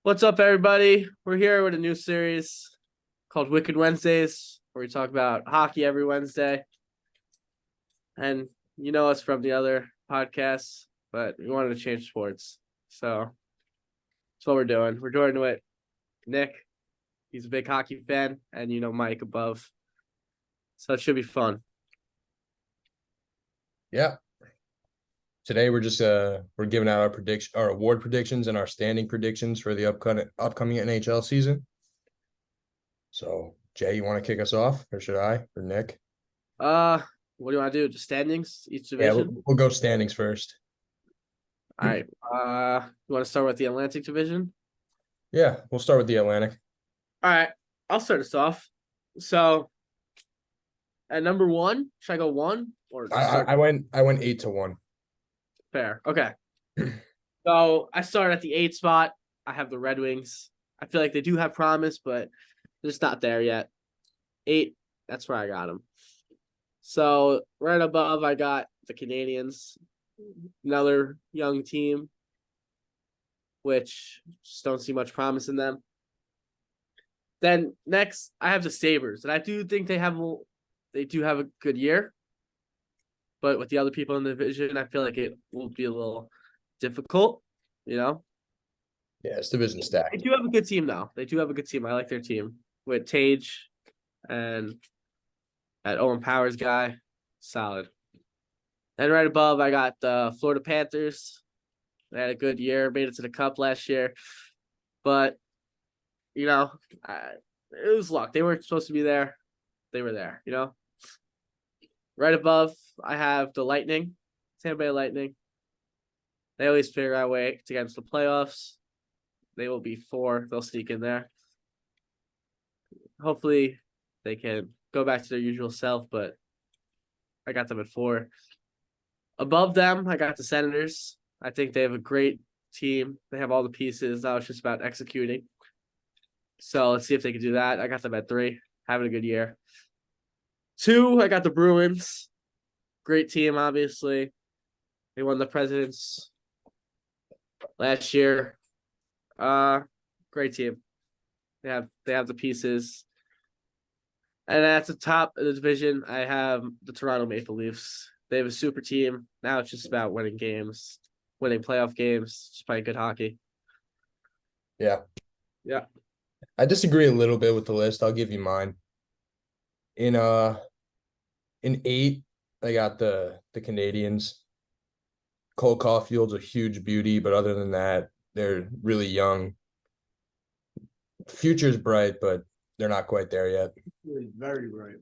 What's up, everybody? We're here with a new series called Wicked Wednesdays, where we talk about hockey every Wednesday. And you know us from the other podcasts, but we wanted to change sports. So that's what we're doing. We're doing it with Nick. He's a big hockey fan, and Mike above. So it should be fun. Yeah. Today we're giving out our award predictions and our standing predictions for the upcoming NHL season. So Jay, you want to kick us off, or should I, or Nick? What do you want to do? Just standings, each Yeah, division? we'll go standings first. All right. You want to start with the Atlantic Division? Yeah, we'll start with the Atlantic. All right. I'll start us off. So at number one, should I go one or I, start? I went 8-1. Fair. Okay. So I started at the 8 spot. I have the Red Wings. I feel like they do have promise, but they're just not there yet. 8, that's where I got them. So right above, I got the Canadians, another young team, which just don't see much promise in them. Then next, I have the Sabres, and I do think they do have a good year, but with the other people in the division, I feel like it will be a little difficult. You know, Yeah, it's division they stacked. do have a good team now. They do have a good team. I like their team with Tage and that Owen Powers guy. Solid. And right above, I got the Florida Panthers. They had a good year, made it to the Cup last year, but you know, it was luck. They weren't supposed to be there. They were there. Right above, I have the Lightning, Tampa Bay Lightning. They always figure out a way to get into the playoffs. They will be 4. They'll sneak in there. Hopefully, they can go back to their usual self, but I got them at 4. Above them, I got the Senators. I think they have a great team. They have all the pieces. Now it's just about executing. So let's see if they can do that. I got them at 3, having a good year. 2, I got the Bruins. Great team, obviously. They won the Presidents last year. Great team. They have the pieces. And at the top of the division, I have the Toronto Maple Leafs. They have a super team. Now it's just about winning games, winning playoff games, just playing good hockey. Yeah. Yeah. I disagree a little bit with the list. I'll give you mine. In uh in 8, I got the Canadians. Cole Caulfield's a huge beauty, but other than that, they're really young. Future's bright, but they're not quite there yet. Very right.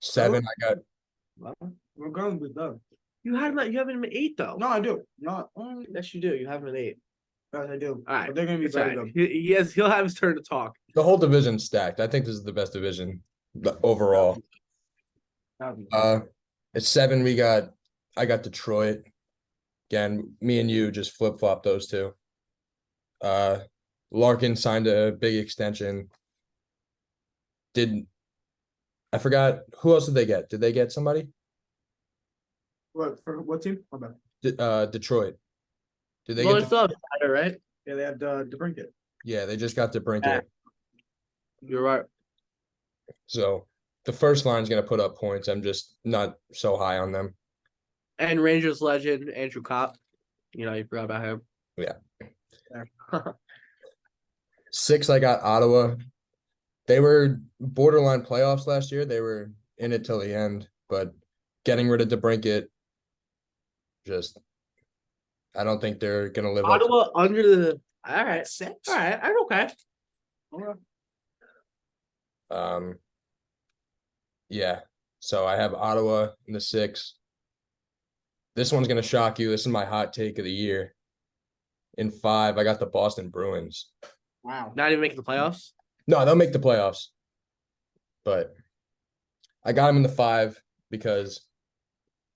7, I got We're going with them. You have him at 8 though. No, I do. Yes, you do. You have him at 8. Yes, I do. All right. But they're gonna be It's all very right. good. He'll have his turn to talk. the whole division stacked. I think this is the best division overall. At 7, I got Detroit. Again, me and you just flip-flop those two. Larkin signed a big extension. I forgot who else did they get? Did they get somebody? What for what team? My bad. Detroit. Did they Well, get? it's still better, right? Yeah, they have the brinket. Yeah, they just got DeBrincat. You're right. So the first line's gonna put up points. I'm just not so high on them. And Rangers legend Andrew Kopp. You forgot about him. Yeah. There. 6, I got Ottawa. They were borderline playoffs last year. They were in it till the end, but getting rid of DeBrincat, just I don't think they're gonna live up. Ottawa under the. All right. 6. All right. I'm okay. Yeah. So I have Ottawa in the 6. This one's gonna shock you. This is my hot take of the year. In 5, I got the Boston Bruins. Wow. Not even making the playoffs. No, they'll make the playoffs, but I got them in the 5 because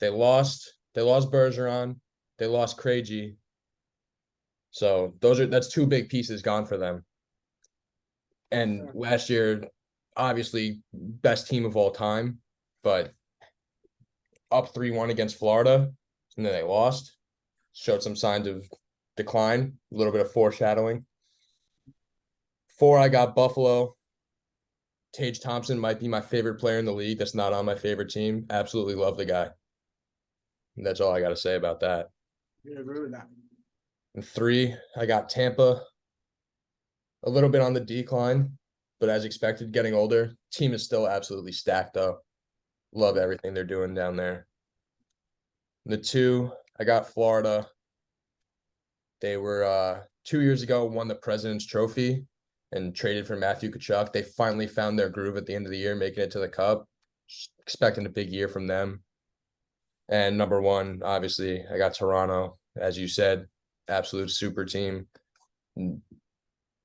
they lost. They lost Bergeron. They lost Krejci. So that's 2 big pieces gone for them. And last year, obviously, best team of all time, but up 3-1 against Florida, and then they lost. Showed some signs of decline, a little bit of foreshadowing. 4, I got Buffalo. Tage Thompson might be my favorite player in the league. That's not on my favorite team. Absolutely love the guy. And that's all I got to say about that. I agree with that. And 3, I got Tampa. A little bit on the decline, but as expected, getting older. Team is still absolutely stacked, though. Love everything they're doing down there. The 2, I got Florida. They were 2 years ago won the President's Trophy and traded for Matthew Tkachuk. They finally found their groove at the end of the year, making it to the Cup. Expecting a big year from them. And number 1, obviously, I got Toronto. As you said, absolute super team.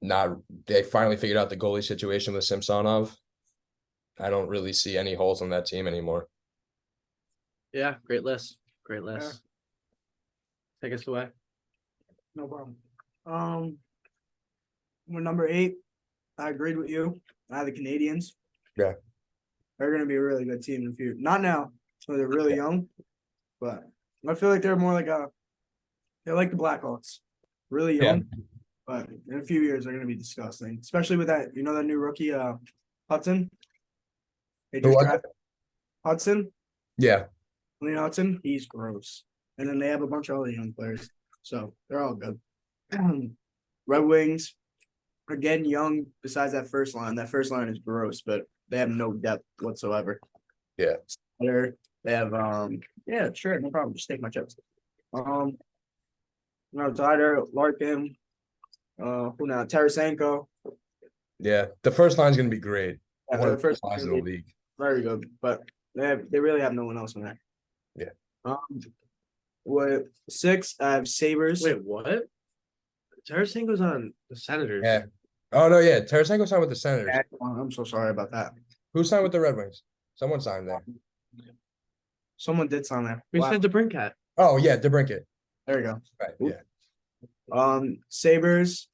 They finally figured out the goalie situation with Samsonov. I don't really see any holes on that team anymore. Yeah, great list. Great list. Take us away. No problem. We're number 8. I agreed with you. I have the Canadians. Yeah. They're gonna be a really good team in the future. Not now, so they're really young, but I feel like they're more like they're like the Blackhawks. Really young, but in a few years they're gonna be disgusting. Especially with that, that new rookie, Hudson. They Who just was drafted Hudson. Yeah. Lee Hudson, he's gross. And then they have a bunch of other young players. So they're all good. Red Wings, again, young, besides that first line. That first line is gross, but they have no depth whatsoever. Yeah. They have yeah, sure, no problem. Just take my chips. Tyler, Larkin, who now? Tarasenko. Yeah. The first line's gonna be great. Yeah, One the of the first first lines in line's the league. very good, but they really have no one else in there. Yeah. With 6, I have Sabres. Wait, what? Tarasenko's on the Senators. Yeah. Oh no, yeah. Tarasenko signed with the Senators. I'm so sorry about that. Who signed with the Red Wings? Someone signed there. Someone did sign there. We Wow. said DeBrincat. Oh yeah, DeBrincat. There you go. Right. Oop. Yeah. Sabres.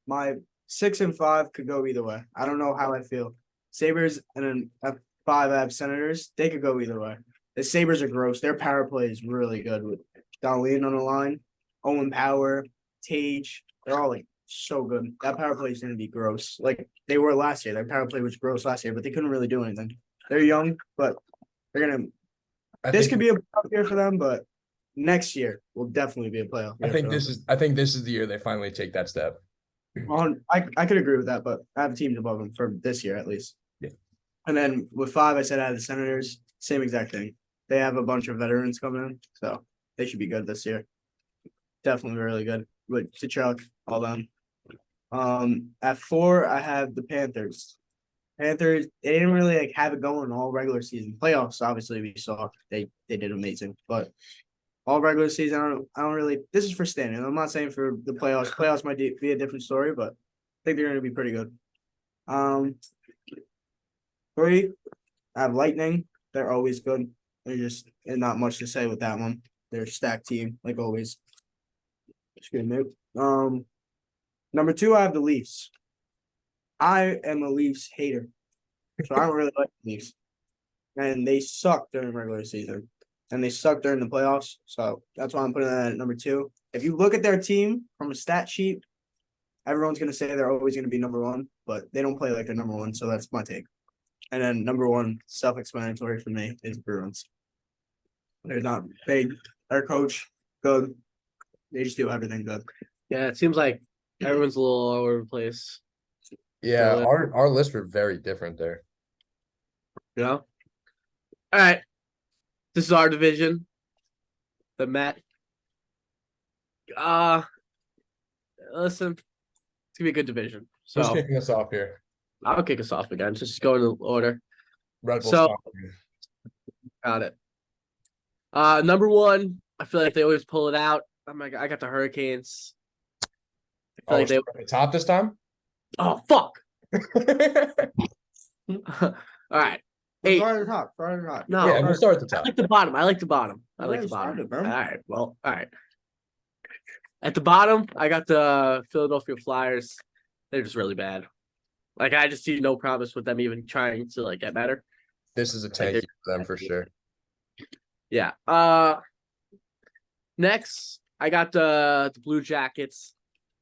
My 6 and 5 could go either way. I don't know how I feel. Sabres and then at 5 I have Senators. They could go either way. The Sabres are gross. Their power play is really good with Dahlin on the line, Owen Power, Tage. They're all like so good. That power play is going to be gross. Like they were last year. Their power play was gross last year, but they couldn't really do anything. They're young, but they're gonna. This could be a playoff year for them, but next year will definitely be a playoff. I think this is the year they finally take that step. I could agree with that, but I have teams above them for this year at least. Yeah. And then with 5, I said I had the Senators. Same exact thing. They have a bunch of veterans coming in, so they should be good this year. Definitely really good with Tkachuk, all them. At 4, I have the Panthers. Panthers, they didn't really like have it going all regular season. Playoffs, obviously, we saw they did amazing, but all regular season, I don't really. This is for standing. I'm not saying for the playoffs. Playoffs might be a different story, but I think they're going to be pretty good. 3, I have Lightning. They're always good. There's not much to say with that one. They're a stacked team, like always. Excuse me. Number 2, I have the Leafs. I am a Leafs hater, so I don't really like the Leafs. And they suck during regular season, and they suck during the playoffs. So that's why I'm putting that at number 2. If you look at their team from a stat sheet, everyone's going to say they're always going to be number 1, but they don't play like they're number 1. So that's my take. And then number 1, self-explanatory for me, is Bruins. They're not big. Their coach, good. They just do everything good. Yeah, it seems like everyone's a little all over the place. Yeah, Really? our lists were very different there. You know? All right. This is our division. The Met. Listen, it's gonna be a good division. Who's So kicking us off here? I'll kick us off again. Just go in order. Red Bull. So- Got it. Number 1, I feel like they always pull it out. I got the Hurricanes. I feel like they. At the top this time. Oh fuck! All right. 8. Start at the top. Start at the top. No, Yeah, we'll start at the I top. like the bottom. I like the bottom. I like Yeah, the start bottom. it, bro. All right. Well, all right. At the bottom, I got the Philadelphia Flyers. They're just really bad. Like I just see no promise with them even trying to like get better. This is a tank year for them for sure. Yeah. Next, I got the Blue Jackets.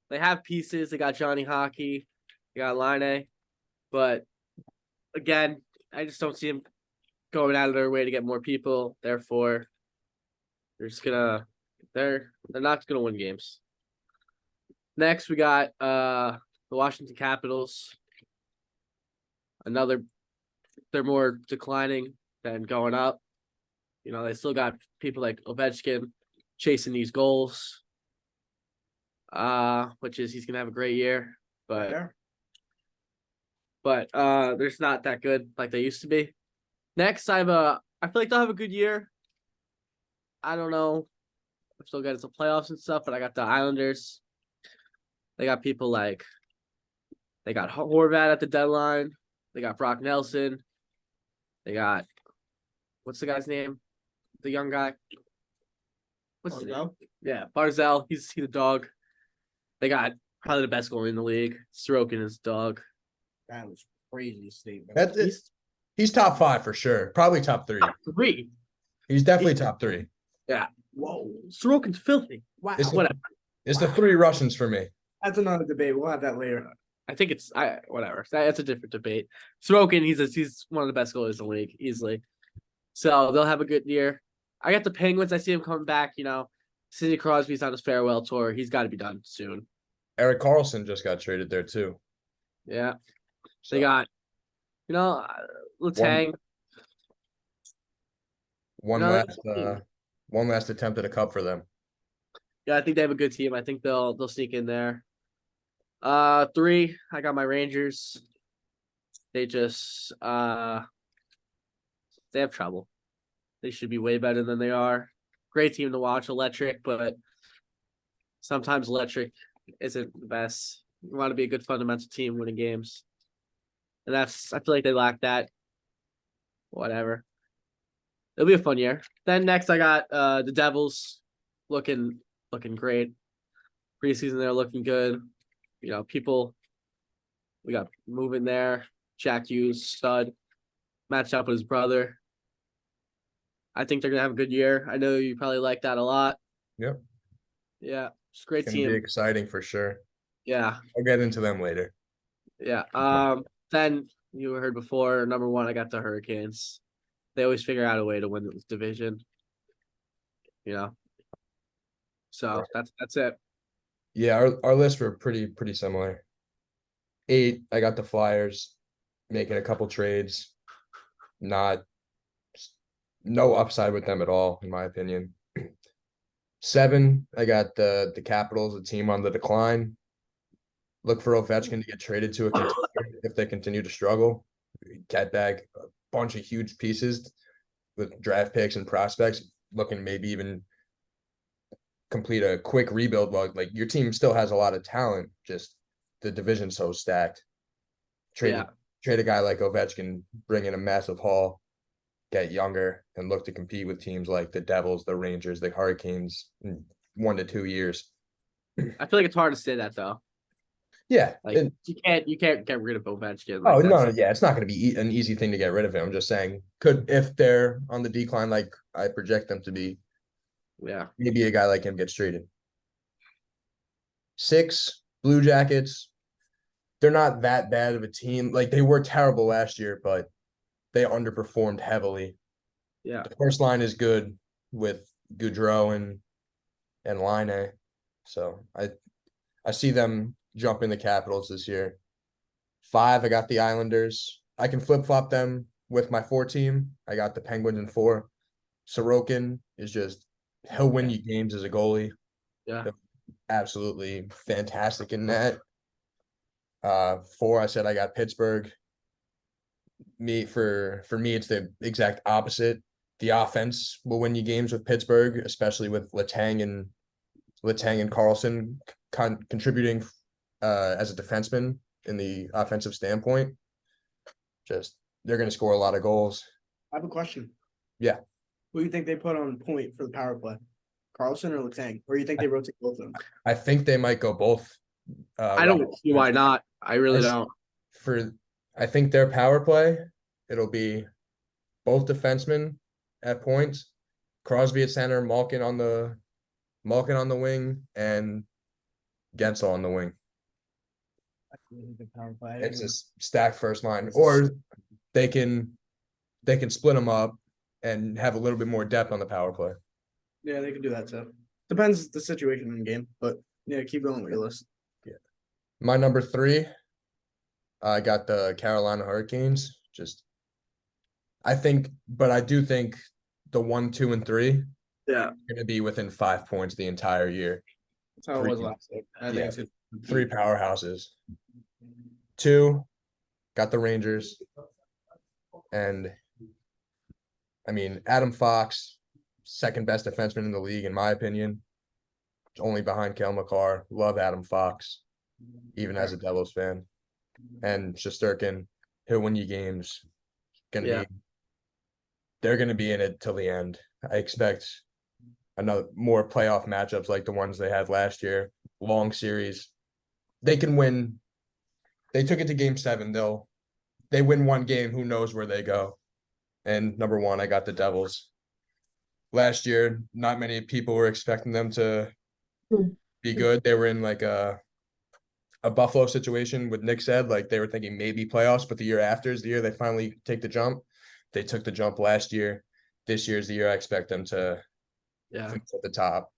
They have pieces. They got Johnny Hockey. They got Line, but again, I just don't see them going out of their way to get more people. Therefore, they're just gonna they're not gonna win games. Next, we got the Washington Capitals. They're more declining than going up. You know, they still got people like Ovechkin chasing these goals. Which is he's gonna have a great year, but Yeah. they're just not that good like they used to be. Next, I feel like they'll have a good year. I don't know if they'll get into playoffs and stuff, but I got the Islanders. They got people like they got Horvat at the deadline. They got Brock Nelson. They got what's the guy's name? The young guy. What's his name? Barzal? Yeah, Barzell. He's the dog. They got probably the best goalie in the league. Sorokin is dog. That was crazy statement. That's it. He's top 5 for sure. Probably top 3. Top 3. He's definitely top 3. Whoa. Sorokin's filthy. Wow. It's the, Whatever. it's the 3 Russians for me. That's another debate. We'll have that later. I think it's whatever. That's a different debate. Sorokin, he's one of the best goalies in the league, easily. So they'll have a good year. I got the Penguins. I see him coming back. You know, Sidney Crosby's on his farewell tour. He's got to be done soon. Eric Carlson just got traded there too. Yeah, So, they got, you know, Letang. one No, last attempt at a cup for them. Yeah, I think they have a good team. I think they'll sneak in there. 3, I got my Rangers. They just they have trouble. They should be way better than they are. Great team to watch, electric, but sometimes electric isn't the best. You want to be a good fundamental team winning games. And I feel like they lack that. Whatever. It'll be a fun year. Then next I got the Devils looking great. Preseason they're looking good. You know, we got moving there. Jack Hughes, stud, matched up with his brother. I think they're gonna have a good year. I know you probably like that a lot. Yep. Yeah, it's a great It's gonna be team. exciting for sure. Yeah, I'll get into them later. yeah. Then you heard before, number 1, I got the Hurricanes. They always figure out a way to win this division. You know. So that's it. Yeah, our lists were pretty similar. 8, I got the Flyers making a couple trades. No upside with them at all, in my opinion. 7, I got the Capitals, a team on the decline. Look for Ovechkin to get traded to a contender if they continue to struggle. Get back a bunch of huge pieces with draft picks and prospects, looking maybe even complete a quick rebuild. Like your team still has a lot of talent, just the division's so stacked. Trade a guy like Ovechkin, bring in a massive haul, get younger, and look to compete with teams like the Devils, the Rangers, the Hurricanes in 1 to 2 years. I feel like it's hard to say that though. Yeah. Like you can't get rid of Ovechkin. Oh, Like, no, yeah, it's not going to be an easy thing to get rid of him. I'm just saying, if they're on the decline like I project them to be, yeah. maybe a guy like him gets traded. 6, Blue Jackets. They're not that bad of a team. Like, they were terrible last year, but they underperformed heavily. Yeah. The first line is good with Goudreau and Line. So I see them jumping the Capitals this year. 5, I got the Islanders. I can flip-flop them with my 4 team. I got the Penguins in 4. Sorokin is he'll win you games as a goalie. Yeah. Absolutely fantastic in that. 4, I said I got Pittsburgh. For me, it's the exact opposite. The offense will win you games with Pittsburgh, especially with Letang and Carlson contributing as a defenseman in the offensive standpoint. They're going to score a lot of goals. I have a question. Yeah. Who do you think they put on point for the power play? Carlson or Letang? Or do you think they rotate both of them? I think they might go both. I don't see why not. I really don't. I think their power play, it'll be both defensemen at points. Crosby at center, Malkin Malkin on the wing and Gensel on the wing. It's a stacked first line, or they can split them up and have a little bit more depth on the power play. Yeah, they can do that too. Depends the situation in the game, but yeah, keep going with your list. My number 3, I got the Carolina Hurricanes. I do think the 1, 2, and 3 Yeah, are going to be within 5 points the entire year. that's how it was Three. last year. I Yeah. think it's good. 3 powerhouses. 2, got the Rangers. And I mean, Adam Fox, second best defenseman in the league, in my opinion. Only behind Kel McCarr. Love Adam Fox, even as a Devils fan. And Shesterkin, he'll win you games. They're gonna be in it till the end. I expect more playoff matchups like the ones they had last year. Long series. They can win. They took it to game 7. They win one game, who knows where they go. And number 1, I got the Devils. Last year, not many people were expecting them to be good. They were in like a Buffalo situation with Nick said, like they were thinking maybe playoffs, but the year after is the year they finally take the jump. They took the jump last year. This year's the year I expect them to finish at the top.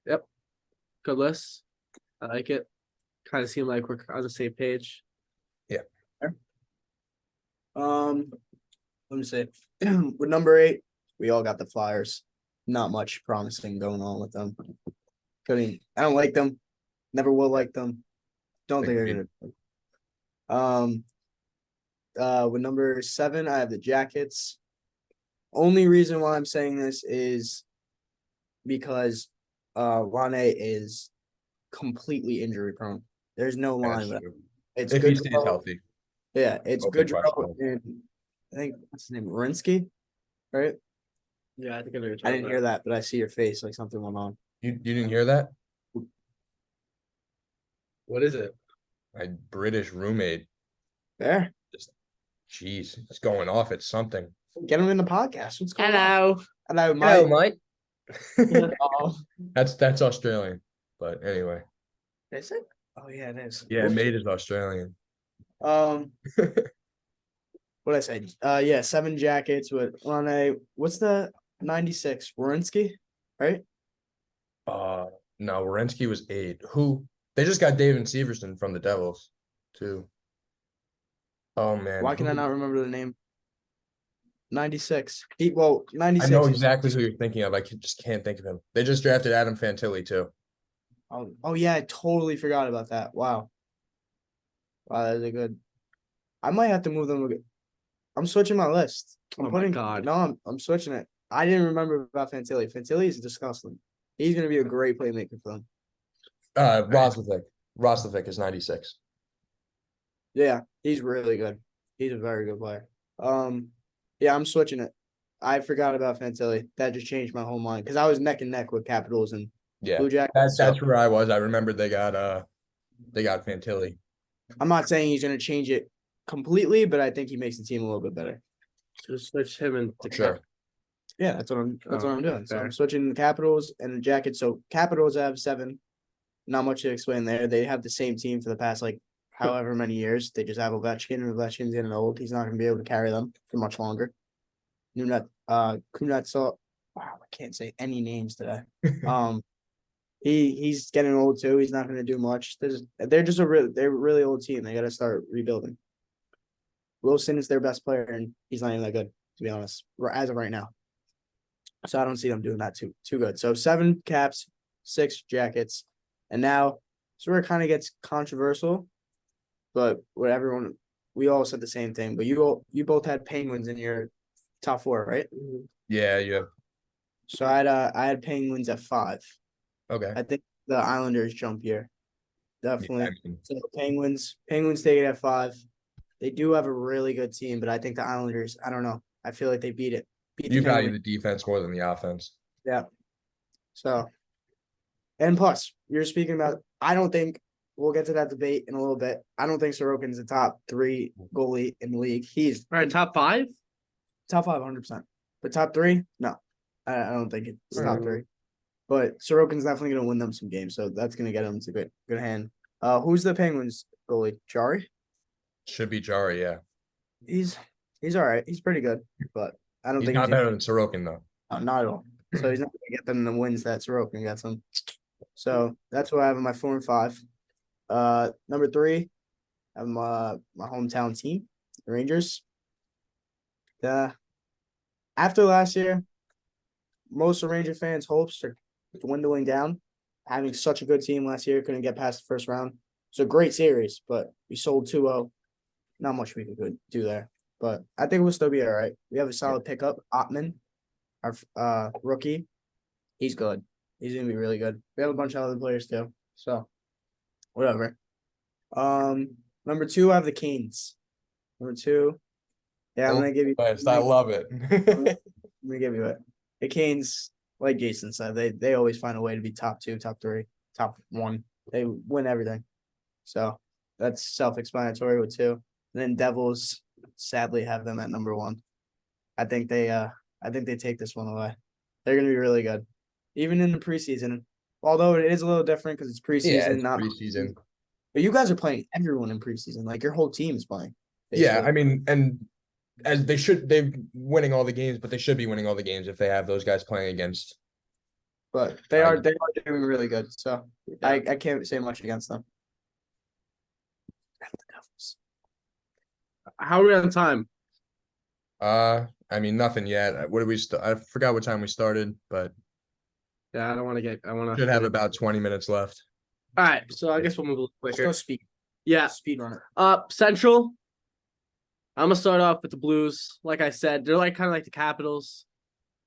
Yep. Good list. I like it. Kind of seem like we're on the same page. Let me see. With number 8, we all got the Flyers. Not much promising going on with them. I don't like them. Never will like them. Don't think they're gonna. With number 7, I have the Jackets. Only reason why I'm saying this is because Rane is completely injury prone. There's no line left. It's if good he stays healthy. Yeah, it's Open Goodrow question. and I think what's his name, Rinsky, right? Yeah, I think I know what you're I talking didn't hear that, but I see your face like something went on. You didn't hear that? What is it? My British roommate. There, Jeez, it's going off at something. get him in the podcast. What's going on? Hello. Hello, Mike. Mike. Oh, That's Australian. But anyway. is it? Oh yeah, it is. Yeah, mate is Australian. What I say? Yeah, 7 Jackets with Rane. What's the 96? Warinsky, right? No, Werenski was 8. Who? They just got David Severson from the Devils, too. Oh man. Why can I who- not remember the name? 96. 96. I know is- exactly who you're thinking of. Just can't think of him. They just drafted Adam Fantilli too. Oh yeah, I totally forgot about that. Wow. Wow, that's a good. I might have to move them. I'm switching my list. Oh my God. No, I'm switching it. I didn't remember about Fantilli. Fantilli is disgusting. He's gonna be a great playmaker for them. Roslovic is 96. Yeah, he's really good. He's a very good player. Yeah, I'm switching it. I forgot about Fantilli. That just changed my whole mind because I was neck and neck with Capitals and Yeah, Blue Jackets. that's where I was. I remembered they got Fantilli. I'm not saying he's gonna change it completely, but I think he makes the team a little bit better. Just switch him and Sure. Yeah, that's what I'm doing. So fair. I'm switching the Capitals and the Jackets. So Capitals have 7. Not much to explain there. They have the same team for the past like however many years. They just have Ovechkin, and Ovechkin's getting old. He's not gonna be able to carry them for much longer. Kuznetsov. Wow, I can't say any names today. He's getting old too. He's not gonna do much. They're a really old team. They gotta start rebuilding. Wilson is their best player, and he's not even that good, to be honest, as of right now. So I don't see them doing that too good. So 7 Caps, 6 Jackets, and now so where it kind of gets controversial, but we all said the same thing. But you both had Penguins in your top 4, right? Yeah. So I had Penguins at 5. Okay. I think the Islanders jump here, definitely. Yeah, I mean, So Penguins take it at 5. They do have a really good team, but I think the Islanders. I don't know. I feel like they beat it. you value the defense more than the offense. Yeah. So, and plus, you're speaking about. I don't think we'll get to that debate in a little bit. I don't think Sorokin's the top 3 goalie in the league. He's All right, top 5? top 5, 100%. But top 3, no, I don't think it's top Mm. 3. but Sorokin's definitely gonna win them some games, so that's gonna get them to good hand. Who's the Penguins goalie? Jari? Should be Jari, yeah. He's all right. He's pretty good, but I don't He's think not he's gonna, better than Sorokin though. not at all. So he's not gonna get them the wins that Sorokin gets them. So that's what I have in my 4 and 5. Number 3, I have my hometown team, the Rangers. After last year, most of Ranger fans' hopes are dwindling down. Having such a good team last year, couldn't get past the first round. It's a great series, but we sold 2-0. Not much we could do there, but I think we'll still be all right. We have a solid pickup, Ottman, our rookie. He's good. He's gonna be really good. We have a bunch of other players too, so whatever. Number 2, I have the Canes. Number 2, yeah, I'm gonna give you. Best. I love it. I'm gonna give you it. The Canes, like Jason said, they always find a way to be top 2, top 3, top 1. They win everything. So that's self-explanatory with 2. And then Devils, sadly, have them at number 1. I think they take this one away. They're gonna be really good, even in the preseason. Although it is a little different because it's preseason, Yeah, it's not preseason. But you guys are playing everyone in preseason. Like your whole team is playing. Yeah, basically. I mean, and as they're winning all the games, but they should be winning all the games if they have those guys playing against. But they are doing really good. So I can't say much against them. How are we on time? I mean, nothing yet. What did we I forgot what time we started, but Yeah, I want to. should have about 20 minutes left. All right, so I guess we'll move a little Let's quicker. go speed. Yeah, Speed runner. Central. I'm gonna start off with the Blues. Like I said, they're like kind of like the Capitals.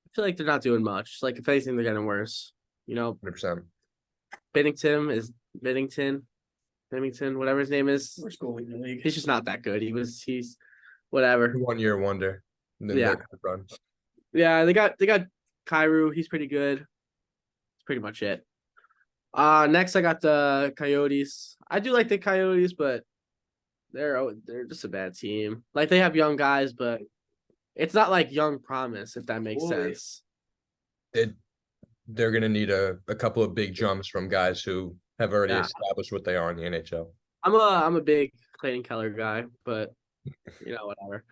I feel like they're not doing much. Like if anything, they're getting worse. You know, 100%. Bennington, whatever his name is. Worst goalie in the league. He's just not that good. He's whatever. 1-year wonder. And then Yeah. they're gonna run. Yeah, they got Kyrou. He's pretty good. That's pretty much it. Next I got the Coyotes. I do like the Coyotes, but they're just a bad team. Like they have young guys, but it's not like young promise, if that makes Boy. sense. They're gonna need a couple of big jumps from guys who have already Yeah. established what they are in the NHL. I'm a big Clayton Keller guy, but whatever.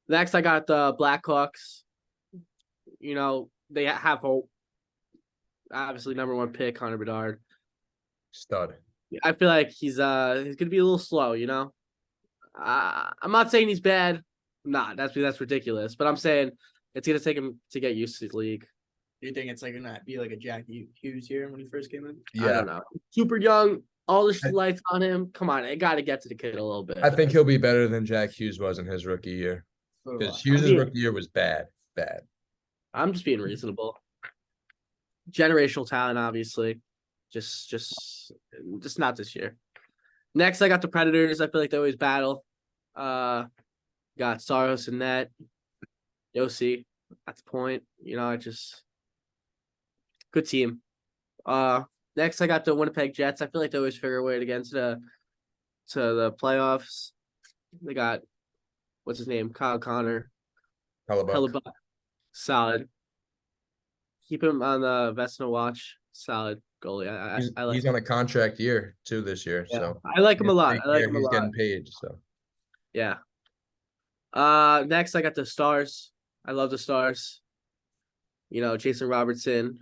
Next I got the Blackhawks. You know, they have hope. Obviously, number 1 pick, Connor Bedard. Stud. I feel like he's gonna be a little slow, you know. I'm not saying he's bad. I'm not. That's ridiculous. But I'm saying it's gonna take him to get used to the league. Do you think it's like gonna be like a Jack Hughes here when he first came in? I don't know. Super young, all the lights on him. Come on, it got to get to the kid a little bit. I think he'll be better than Jack Hughes was in his rookie year. Because Hughes' rookie year was bad. I'm just being reasonable. Generational talent, obviously. Just not this year. Next, I got the Predators. I feel like they always battle. Got Saros and net. Yossi at the point. Good team. Next I got the Winnipeg Jets. I feel like they always figure a way to get into the playoffs. They got what's his name? Kyle Connor. Hellebuck. Solid. Keep him on the Vesna watch. Solid goalie. I like he's on a contract year too this year. Yeah. So I like him a lot. He's getting paid. So yeah. Next I got the Stars. I love the Stars. Jason Robertson.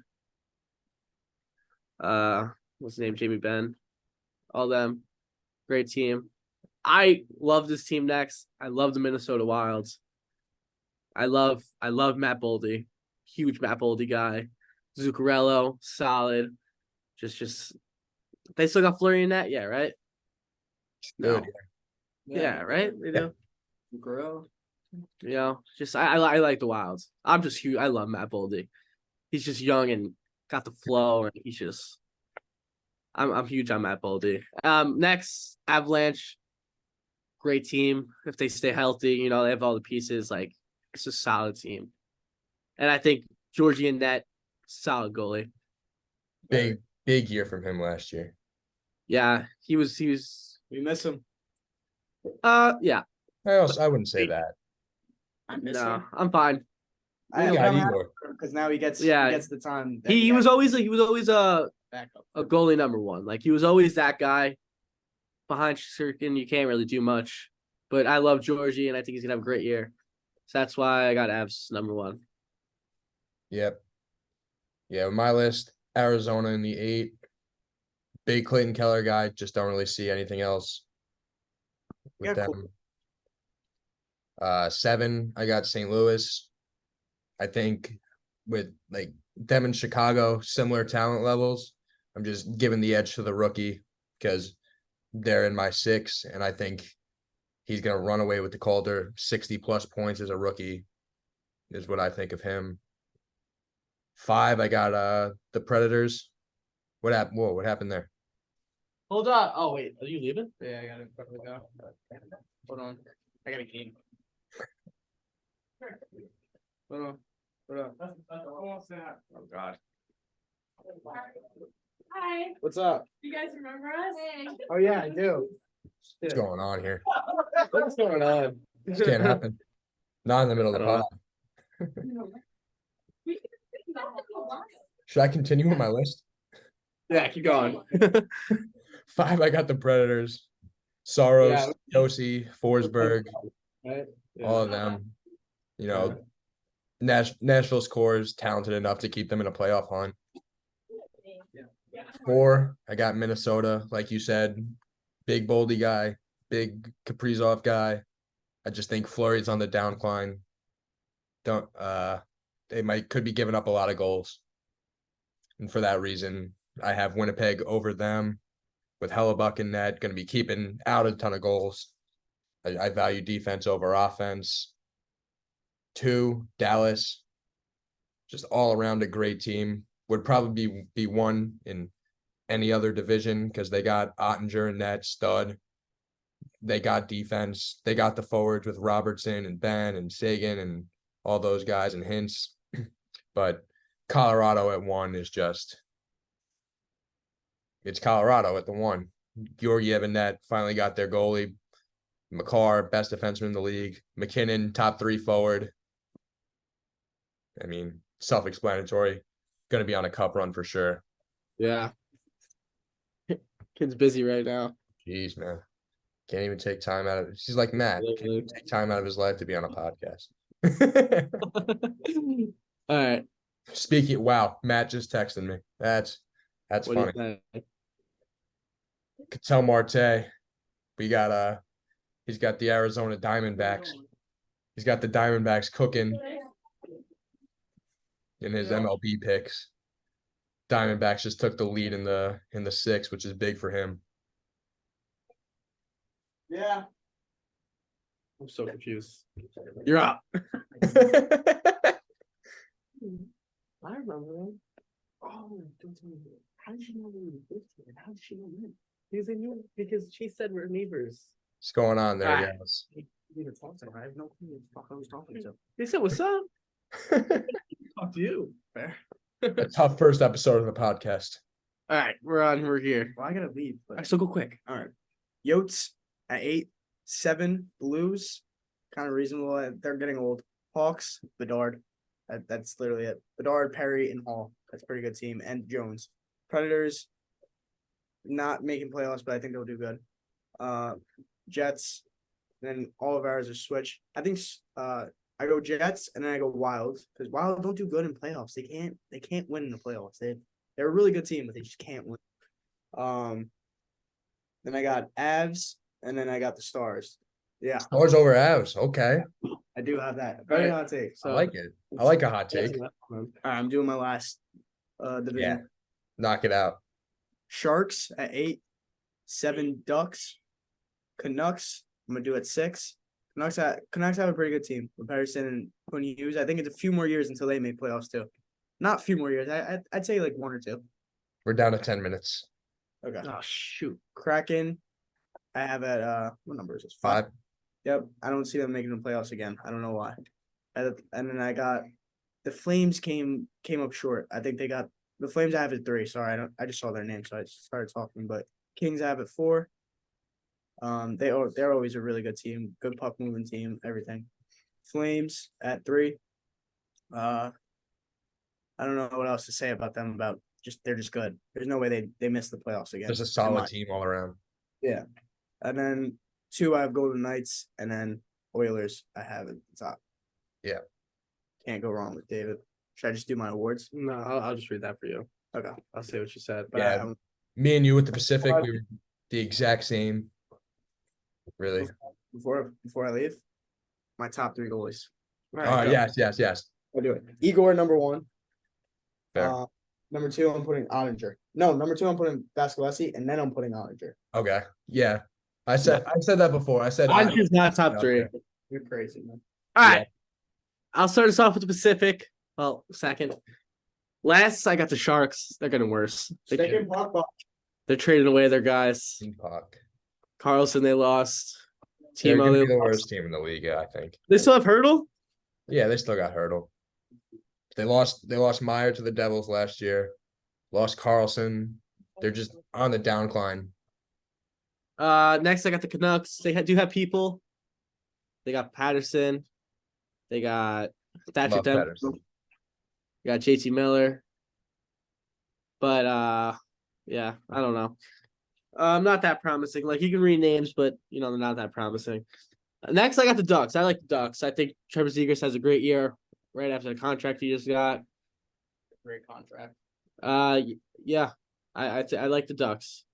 What's his name? Jamie Benn. All them. Great team. I love this team next. I love the Minnesota Wilds. I love Matt Boldy. Huge Matt Boldy guy. Zuccarello, solid. Just they still got Fleury in that? Yeah, right? good. Yeah, right? They do. Zuccarello. I like the Wilds. I'm just huge. I love Matt Boldy. He's just young and got the flow, and he's just. I'm huge on Matt Boldy. Next, Avalanche. Great team. If they stay healthy, they have all the pieces. Like it's a solid team, and I think Georgie and net, solid goalie. Big year from him last year. Yeah, he was. We miss him. Yeah. I wouldn't say that. I miss No, him. I'm fine. I Yeah, I'm happy Igor. because now he gets Yeah. the time. that He was always a backup. goalie number one. Like he was always that guy behind Sirkin. You can't really do much. But I love Georgie, and I think he's gonna have a great year. So that's why I got Avs number one. Yep. Yeah, with my list, Arizona in the 8. Big Clayton Keller guy. Just don't really see anything else with Yeah, them. cool. 7, I got St. Louis. I think with like them in Chicago, similar talent levels. I'm just giving the edge to the rookie because they're in my 6, and I think he's gonna run away with the Calder. 60+ points as a rookie is what I think of him. 5, I got the Predators. What happened? Whoa, what happened there? Hold on. Oh wait, are you leaving? Yeah, I gotta probably go. Hold on. I got a game. Hold on. Hold on. Oh God. Hi, What's up? you guys remember us? Oh yeah, I do. What's going on here? What's going on? This can't happen. Not in the middle of the I pod. don't Should I continue with my list? Yeah, keep going. 5, I got the Predators. Soros, Yeah. Yossi, Forsberg, Right? all of them. You know, Nashville scores talented enough to keep them in a playoff hunt. 4, I got Minnesota, like you said, big Boldy guy, big Kaprizov guy. I just think Fleury's on the downcline. They could be giving up a lot of goals. And for that reason, I have Winnipeg over them with Hellebuck in net, going to be keeping out a ton of goals. I value defense over offense. 2, Dallas, just all around a great team. Would probably be one in any other division because they got Ottinger in net, stud. They got defense. They got the forwards with Robertson and Ben and Sagan and all those guys and Hintz. But Colorado at 1 is just, it's Colorado at the 1. Georgiev and net finally got their goalie. McCarr, best defenseman in the league. McKinnon, top 3 forward. I mean, self-explanatory. Going to be on a cup run for sure. Yeah. Kid's busy right now. Jeez, man. Can't even take time out of it. She's like Matt. Can't even take time out of his life to be on a podcast. All right. Speaking, wow, Matt just texted me. That's What do funny. you think? Cattell Marte. We got he's got the Arizona Diamondbacks. He's got the Diamondbacks cooking in his MLB picks. Diamondbacks just took the lead in the 6, which is big for him. Yeah. I'm so confused. You're up. I remember him. Oh, don't tell me. How did she know we lived here? How did she know him? Because they knew because she said we're neighbors. What's going on there, Alright. guys? You didn't talk to him. I have no clue who the fuck I was talking to. They said, "What's up?" Talk to you. Fair. A tough first episode of the podcast. All right, we're on. We're here. Well, I gotta leave. All But right, so go quick. all right. Yotes at 8, 7 Blues, kind of reasonable. They're getting old. Hawks, Bedard. That's literally it. Bedard, Perry, and Hall. That's a pretty good team. And Jones. Predators, not making playoffs, but I think they'll do good. Jets, then all of ours are switch. I think I go Jets and then I go Wild because Wild don't do good in playoffs. They can't win in the playoffs. They're a really good team, but they just can't win. Then I got Avs and then I got the Stars. Yeah, Stars over Avs. Okay. I do have that. Very Alright. hot take. I like it. I like a hot take. All right, I'm doing my last division. Yeah. Knock it out. Sharks at 8, 7 Ducks, Canucks. I'm gonna do it 6. Canucks have a pretty good team with Patterson and Quinn Hughes. I think it's a few more years until they make playoffs too. Not a few more years. I'd say like 1 or 2. We're down to 10 minutes. Okay. Oh shoot. Kraken. I have at what number is this? 5. Yep. I don't see them making the playoffs again. I don't know why. And then I got the Flames came up short. I think they got the Flames. I have at 3. Sorry, I just saw their name, so I started talking. But Kings I have at 4. They're always a really good team, good puck moving team, everything. Flames at 3. I don't know what else to say about them. About just they're just good. There's no way they miss the playoffs again. Just a in solid my- team all around. Yeah, and then 2 I have Golden Knights, and then Oilers I have at the top. Yeah. Can't go wrong with David. Should I just do my awards? No, I'll just read that for you. Okay, I'll say what you said. but Yeah. Me and you with the Pacific, we were the exact same. Really. before I leave, my top 3 goalies. All right, go. Yes. I'll do it. Igor number 1. Fair. Number 2, I'm putting Ottinger. No, number 2, I'm putting Vasilevsky, and then I'm putting Ottinger. Okay. Yeah. I said that before. I said I'm just not top Okay. 3. You're crazy, man. All right. I'll start us off with the Pacific. Well, second. Last, I got the Sharks. They're getting worse. Second block. They're trading away their guys. Puck. Carlson, they lost. They're Timo, gonna they be the lost. worst team in the league, I think. They still have Hurdle? Yeah, they still got Hurdle. They lost Meyer to the Devils last year. Lost Carlson. They're just on the downcline. Next, I got the Canucks. They do have people. They got Patterson. They got Thatcher Love Demko. Patterson. They got JT Miller. But yeah, I don't know. Not that promising. Like you can read names, but they're not that promising. Next, I got the Ducks. I like the Ducks. I think Trevor Zegras has a great year right after the contract he just got. Great contract. Yeah, I like the Ducks.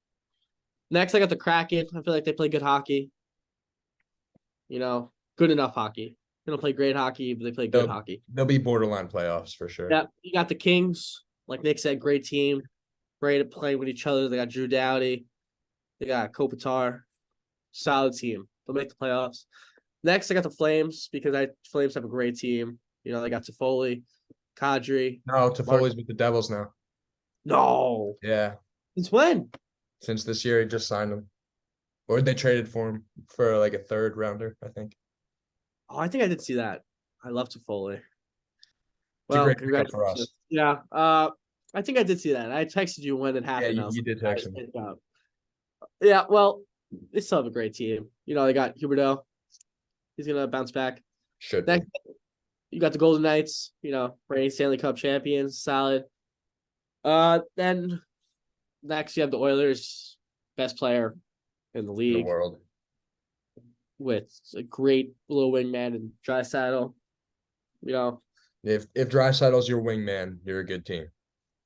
Next, I got the Kraken. I feel like they play good hockey. Good enough hockey. They don't play great hockey, but they play good hockey. They'll be borderline playoffs for sure. Yeah, you got the Kings. Like Nick said, great team. Great at playing with each other. They got Drew Doughty. They got Kopitar. Solid team. They'll make the playoffs. Next, I got the Flames because Flames have a great team. They got Toffoli, Kadri. No, Toffoli's with the Devils now. No. Yeah. Since when? Since this year, he just signed him. Or they traded for him for like a third rounder, I think. Oh, I think I did see that. I love Toffoli. It's a Well, great pickup for congratulations. us. Yeah. I think I did see that. I texted you when it Yeah, happened. you did text him. Yeah, well, they still have a great team. They got Huberdeau. He's gonna bounce back. Should be. Next, you got the Golden Knights, reigning Stanley Cup champions, solid. Then next you have the Oilers, best player in the in the league world. with a great little wingman and Draisaitl. If Draisaitl's your wingman, you're a good team.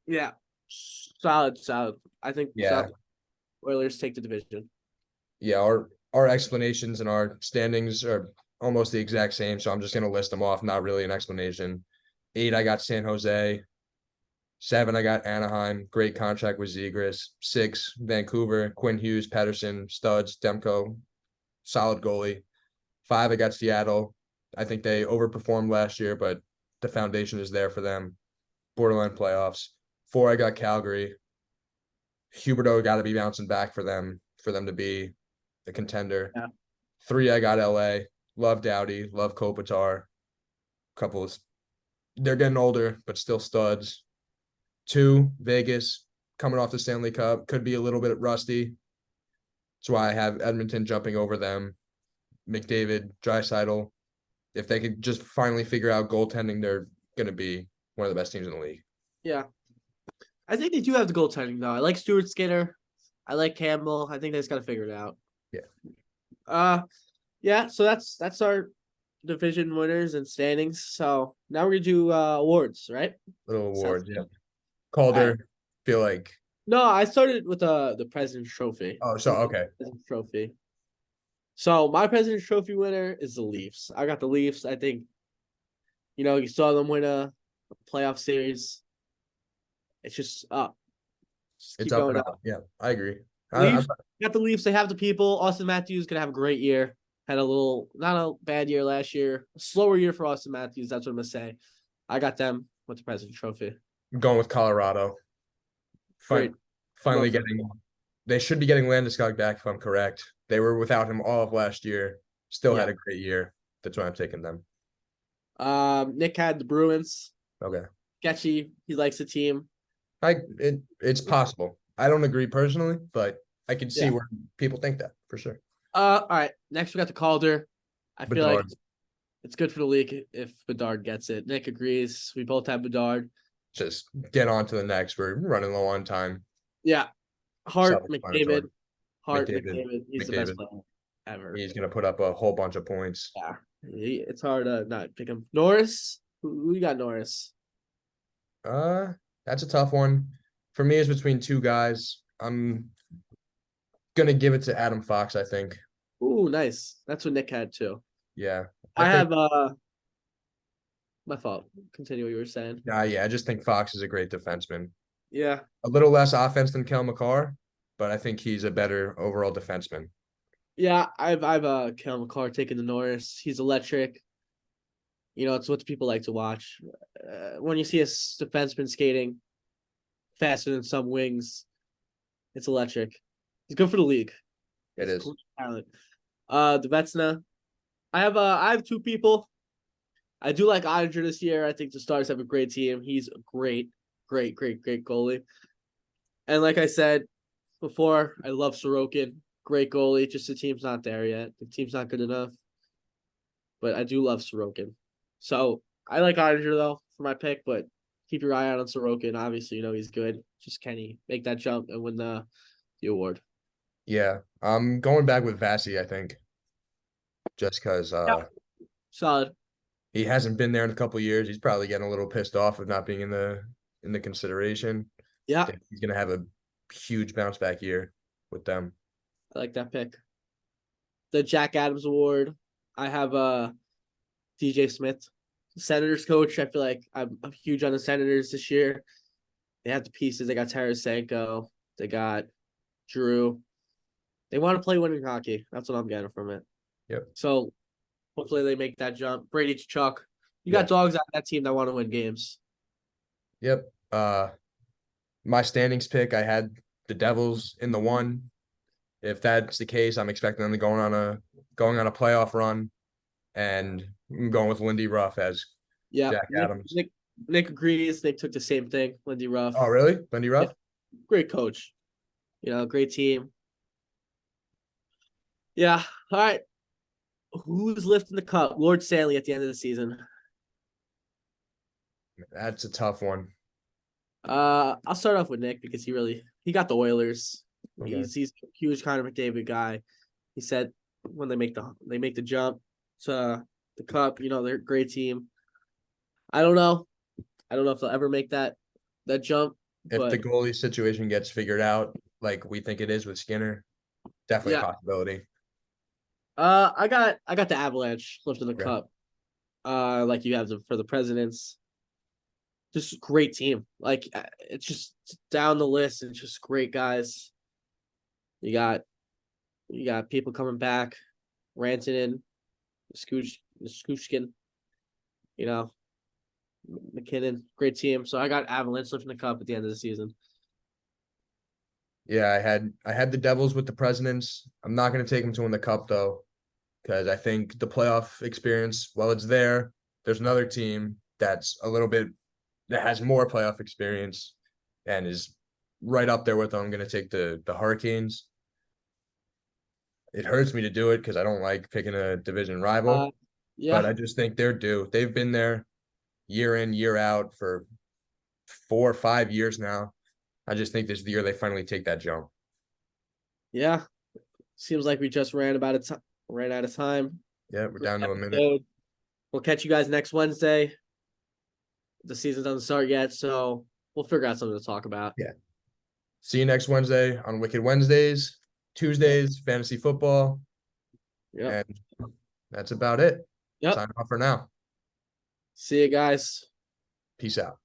Yeah, solid. I think Yeah. Oilers take the division. Yeah, our explanations and our standings are almost the exact same, so I'm just gonna list them off. Not really an explanation. 8, I got San Jose. 7, I got Anaheim. Great contract with Zegras. 6, Vancouver. Quinn Hughes, Patterson, Studs, Demko. Solid goalie. 5, I got Seattle. I think they overperformed last year, but the foundation is there for them. Borderline playoffs. 4, I got Calgary. Huberdeau got to be bouncing back for them to be a contender. Yeah. 3, I got LA. Love Doughty. Love Kopitar. They're getting older, but still studs. 2, Vegas, coming off the Stanley Cup, could be a little bit rusty. That's why I have Edmonton jumping over them. McDavid, Draisaitl. If they could just finally figure out goaltending, they're going to be one of the best teams in the league. Yeah. I think they do have the goaltending though. I like Stuart Skinner. I like Campbell. I think they just got to figure it out. Yeah. Yeah. So that's our division winners and standings. So now we're gonna do awards, right? Little awards, Sounds yeah. Calder, feel like. No, I started with the President's Trophy. Oh, so okay. President's Trophy. So my President's Trophy winner is the Leafs. I got the Leafs. I think, you saw them win a playoff series. It's just up. Just It's keep up going and up. up. Yeah, I agree. Leafs, got the Leafs. They have the people. Austin Matthews gonna have a great year. Had not a bad year last year. A slower year for Austin Matthews. That's what I'm gonna say. I got them with the President's Trophy. I'm going with Colorado. Great. Finally Love getting. They should be getting Landeskog back if I'm correct. They were without him all of last year. Still had a great year. That's why I'm taking them. Nick had the Bruins. Okay. Sketchy. He likes the team. It's possible. I don't agree personally, but I can see Yeah. where people think that for sure. All right. Next we got the Calder. I feel like Bedard. It's good for the league if Bedard gets it. Nick agrees. We both have Bedard. Just get on to the next. We're running low on time. Yeah. Hart, Self-explanatory. McDavid. Hart, McDavid. McDavid. He's the best McDavid. player ever. He's gonna put up a whole bunch of points. Yeah. It's hard to not pick him. Norris? Who you got Norris? That's a tough one. For me, it's between two guys. I'm gonna give it to Adam Fox, I think. Ooh, nice. That's what Nick had too. Yeah. I think- have my fault. Continue what you were saying. Yeah, I just think Fox is a great defenseman. Yeah. A little less offense than Kel McCarr, but I think he's a better overall defenseman. Yeah, I've Kel McCarr taking the Norris. He's electric. You know, it's what people like to watch. When you see a defenseman skating faster than some wings, it's electric. He's good for the league. It He's a is. cool talent. The Vetsna. I have two people. I do like Oettinger this year. I think the Stars have a great team. He's a great goalie. And like I said before, I love Sorokin. Great goalie. Just the team's not there yet. The team's not good enough. But I do love Sorokin. So I like Oettinger though for my pick, but keep your eye out on Sorokin. Obviously, you know he's good. Just can he make that jump and win the award? Yeah. I'm going back with Vasi, I think. Just because Solid. he hasn't been there in a couple of years. He's probably getting a little pissed off of not being in the consideration. I Yeah, think he's gonna have a huge bounce back year with them. I like that pick. The Jack Adams Award. I have DJ Smith, Senators coach. I feel like I'm huge on the Senators this year. They have the pieces. They got Tarasenko. They got Drew. They want to play winning hockey. That's what I'm getting from it. Yep. So hopefully they make that jump. Brady Chuck. You Yeah. got dogs on that team that want to win games. Yep. My standings pick, I had the Devils in the 1. If that's the case, I'm expecting them to going on a playoff run, and I'm going with Lindy Ruff as Yeah. Jack Adams. Nick agrees. They took the same thing. Lindy Ruff. Oh, really? Lindy Ruff? Great coach. You know, great team. Yeah. All right. Who's lifting the cup? Lord Stanley at the end of the season. That's a tough one. I'll start off with Nick because he got the Oilers. Okay. He's a huge Connor McDavid guy. He said when they make the jump to the cup, you know, they're a great team. I don't know if they'll ever make that jump. If but the goalie situation gets figured out like we think it is with Skinner, definitely Yeah. a possibility. I got the Avalanche lifting the Okay. cup. Like you have for the Presidents. Just a great team. Like it's just down the list. It's just great guys. You got people coming back, Rantanen, Skushkin, you know, McKinnon, great team. So I got Avalanche lifting the cup at the end of the season. Yeah, I had the Devils with the Presidents. I'm not going to take them to win the cup though, because I think the playoff experience, while it's there, there's another team that has more playoff experience and is right up there with them. I'm going to take the Hurricanes. It hurts me to do it because I don't like picking a division rival, Yeah, but I just think they're due. They've been there year in, year out for 4 or 5 years now. I just think this is the year they finally take that jump. yeah. Seems like we just ran out of time. Yeah, we're down to a minute. Episode. We'll catch you guys next Wednesday. The season doesn't start yet, so we'll figure out something to talk about. Yeah. See you next Wednesday on Wicked Wednesdays. Tuesdays, fantasy football. Yeah. And that's about it. Yep. Sign off for now. See you guys. Peace out.